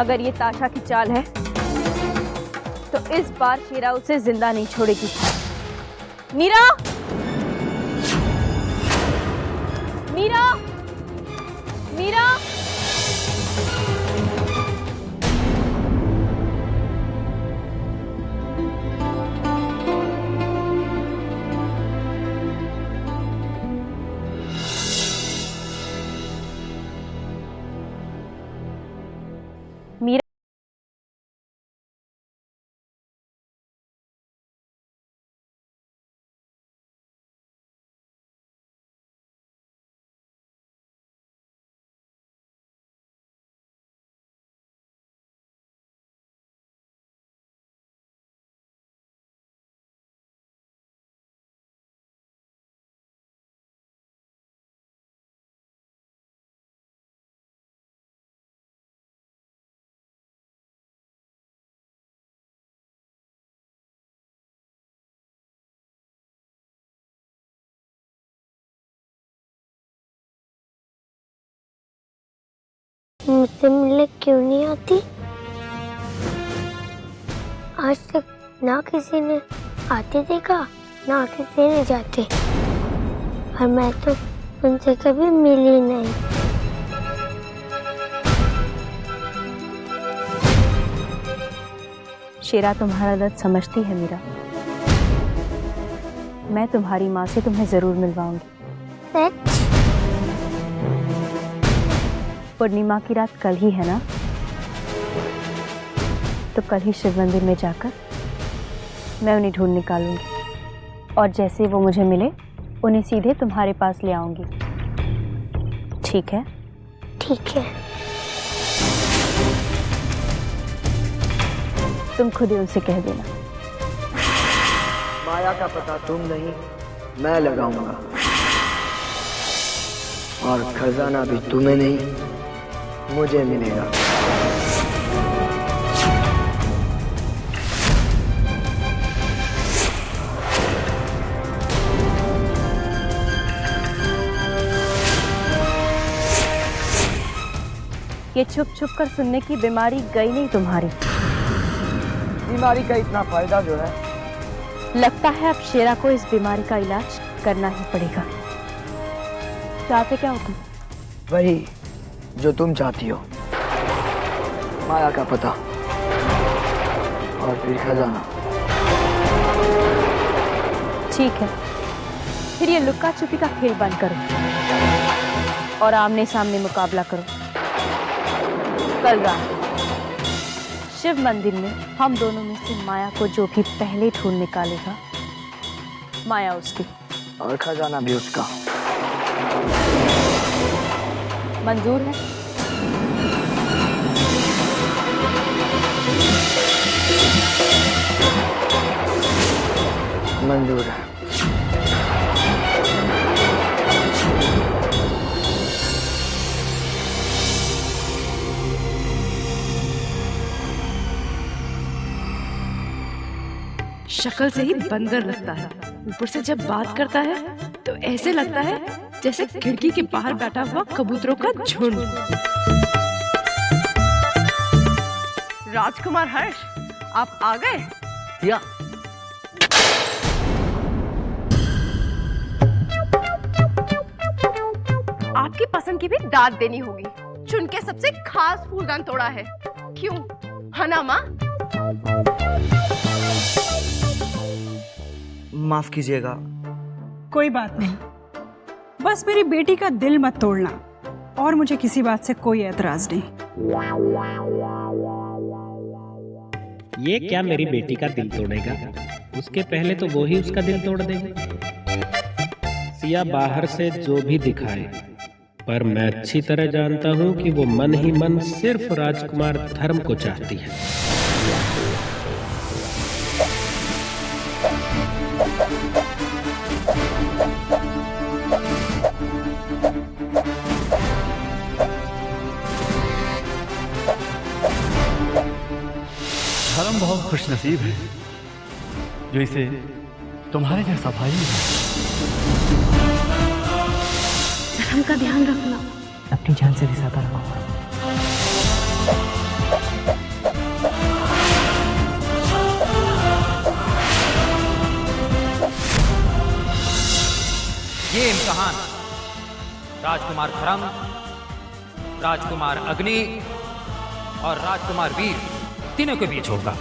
अगर ये ताशा की चाल है तो इस बार शेरा उसे जिंदा नहीं छोड़ेगी। मीरा! मीरा! मीरा! मीरा! मुझसे मिलने क्यों नहीं आती? आज तक ना किसी ने आते देखा, ना किसी ने जाते, और मैं तो उनसे कभी मिली नहीं। शेरा तुम्हारा दर्द समझती है मीरा। मैं तुम्हारी माँ से तुम्हें जरूर मिलवाऊंगी। सच? पूर्णिमा की रात कल ही है ना, तो कल ही शिव मंदिर में जाकर मैं उन्हें ढूंढ निकालूंगी और जैसे वो मुझे मिले उन्हें सीधे तुम्हारे पास ले आऊंगी। ठीक है? ठीक है। तुम खुद ही उनसे कह देना। माया का पता तुम नहीं, मैं लगाऊंगा, और खजाना भी तुम्हें नहीं, मुझे मिलेगा। ये छुप छुप कर सुनने की बीमारी गई नहीं तुम्हारी। बीमारी का इतना फायदा जो है, लगता है अब शेरा को इस बीमारी का इलाज करना ही पड़ेगा। चाहते क्या हो तुम? वही जो तुम चाहती हो, माया का पता और फिर खजाना। ठीक है, फिर ये लुक्का छुपी का खेल बंद करो और आमने सामने मुकाबला करो। कल रात शिव मंदिर में हम दोनों में से माया को जो भी पहले ढूंढ निकालेगा, माया उसकी और खजाना भी उसका। मंजूर है? मंजूर है। शक्ल से ही बंदर लगता है, ऊपर से जब बात करता है तो ऐसे लगता है जैसे खिड़की के बाहर बैठा हुआ कबूतरों का झुंड। राजकुमार हर्ष, आप आ गए? या आपकी पसंद की भी दाद देनी होगी। चुन के सबसे खास फूलदान तोड़ा है। क्यों, है ना माँ? माफ कीजिएगा। कोई बात नहीं, बस मेरी बेटी का दिल मत तोड़ना, और मुझे किसी बात से कोई एतराज नहीं। ये क्या मेरी बेटी का दिल तोड़ेगा? उसके पहले तो वो ही उसका दिल तोड़ देगा। सिया बाहर से जो भी दिखाए, पर मैं अच्छी तरह जानता हूँ कि वो मन ही मन सिर्फ राजकुमार धर्म को चाहती है। धर्म बहुत खुशनसीब है जो इसे तुम्हारे जैसा भाई है। धर्म का ध्यान रखना। अपनी जान से भी ज्यादा रखो। कहान राजकुमार खरम, राजकुमार अग्नि और राजकुमार वीर तीनों के बीच होगा।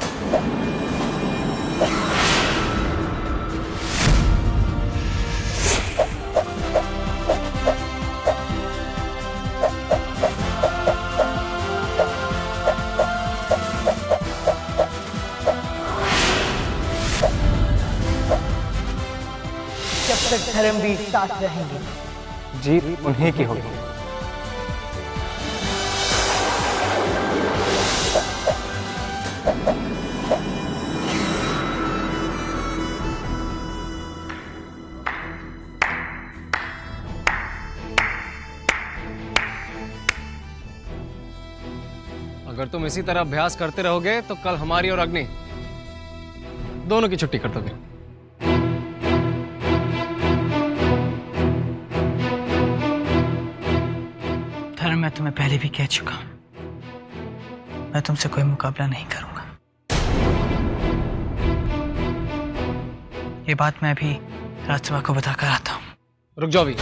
जब तक धर्मवीर साथ रहेंगे जीत उन्हीं की होगी। अगर तुम इसी तरह अभ्यास करते रहोगे तो कल हमारी और अग्नि दोनों की छुट्टी कर दोगे। धर्म, मैं तुम्हें पहले भी कह चुका हूं, मैं तुमसे कोई मुकाबला नहीं करूंगा। ये बात मैं भी राजसभा को बताकर आता हूं। रुक जाओ भी।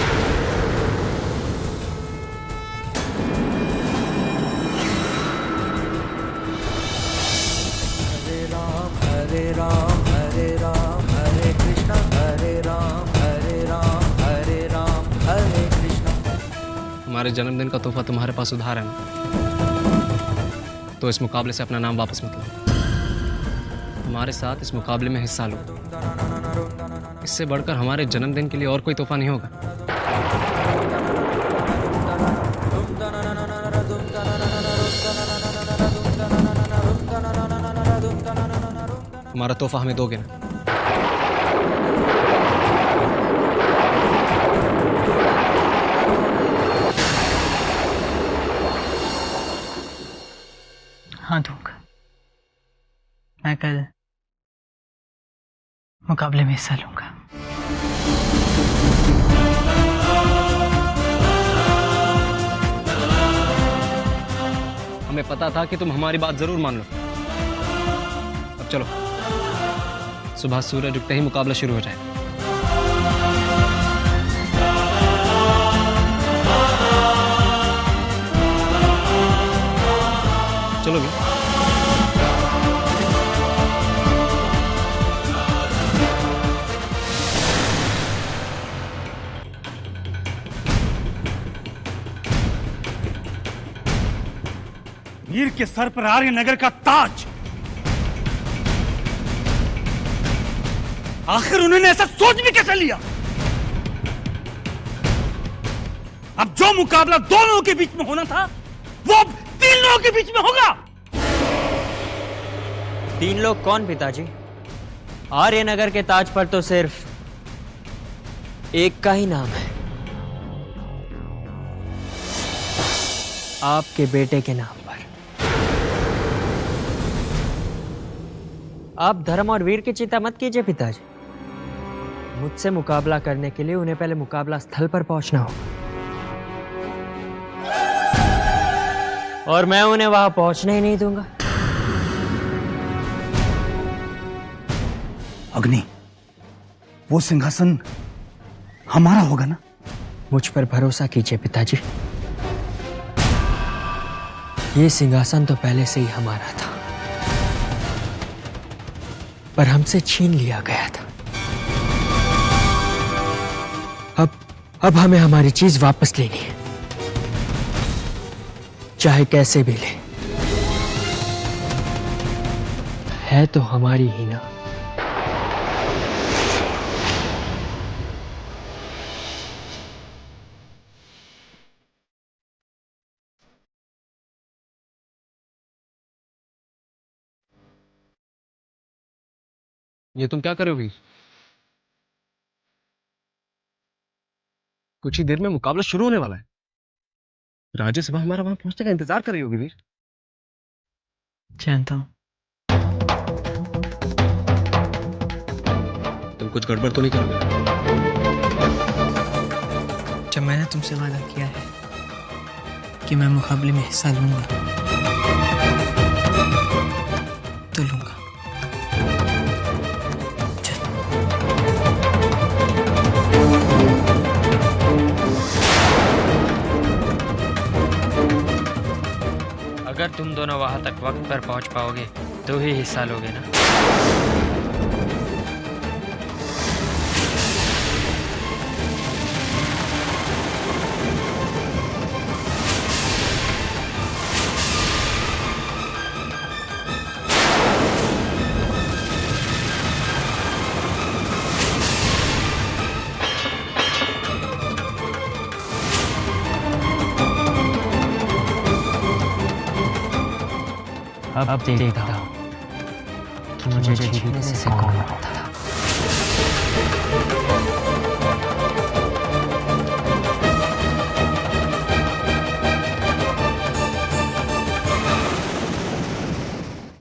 हरे राम हरे कृष्ण हरे राम हरे कृष्ण। हमारे जन्मदिन का तोहफा तुम्हारे पास उधार है ना, तो इस मुकाबले से अपना नाम वापस मत लो। हमारे साथ इस मुकाबले में हिस्सा लो। इससे बढ़कर हमारे जन्मदिन के लिए और कोई तोहफा नहीं होगा। हमारा तोहफा हमें दोगे ना? हाँ दूंगा। मैं कल मुकाबले में हिस्सा लूंगा। हमें पता था कि तुम हमारी बात जरूर मान लो। अब चलो, सुबह सूरज उगते ही मुकाबला शुरू हो जाए। चलो भी। वीर के सर पर आर्य नगर का ताज, आखिर उन्होंने ऐसा सोच भी कैसे लिया? अब जो मुकाबला दो लोगों के बीच में होना था वो अब 3 लोगों के बीच में होगा। 3 लोग कौन पिताजी? आर्यनगर के ताज पर तो सिर्फ एक का ही नाम है, आपके बेटे के नाम पर। आप धर्म और वीर की चिंता मत कीजिए पिताजी। मुझसे मुकाबला करने के लिए उन्हें पहले मुकाबला स्थल पर पहुंचना होगा और मैं उन्हें वहां पहुंचने ही नहीं दूंगा। अग्नि, वो सिंहासन हमारा होगा ना? मुझ पर भरोसा कीजिए पिताजी, ये सिंहासन तो पहले से ही हमारा था, पर हमसे छीन लिया गया था। अब हमें हमारी चीज वापस लेनी है, चाहे कैसे भी ले। है तो हमारी ही ना। ये तुम क्या कर रहे हो भी? कुछ ही देर में मुकाबला शुरू होने वाला है। राज्यसभा हमारा वहां पहुंचने का इंतजार कर रही होगी वीर। जानता हूं। तुम कुछ गड़बड़ तो नहीं करोगे? जब मैंने तुमसे वादा किया है कि मैं मुकाबले में हिस्सा लूंगा तो लूंगा। चल। वक्त पर पहुंच पाओगे तो ही हिस्सा लोगे ना। अब देखता हूँ कि मुझे जीतने से कौन आता है।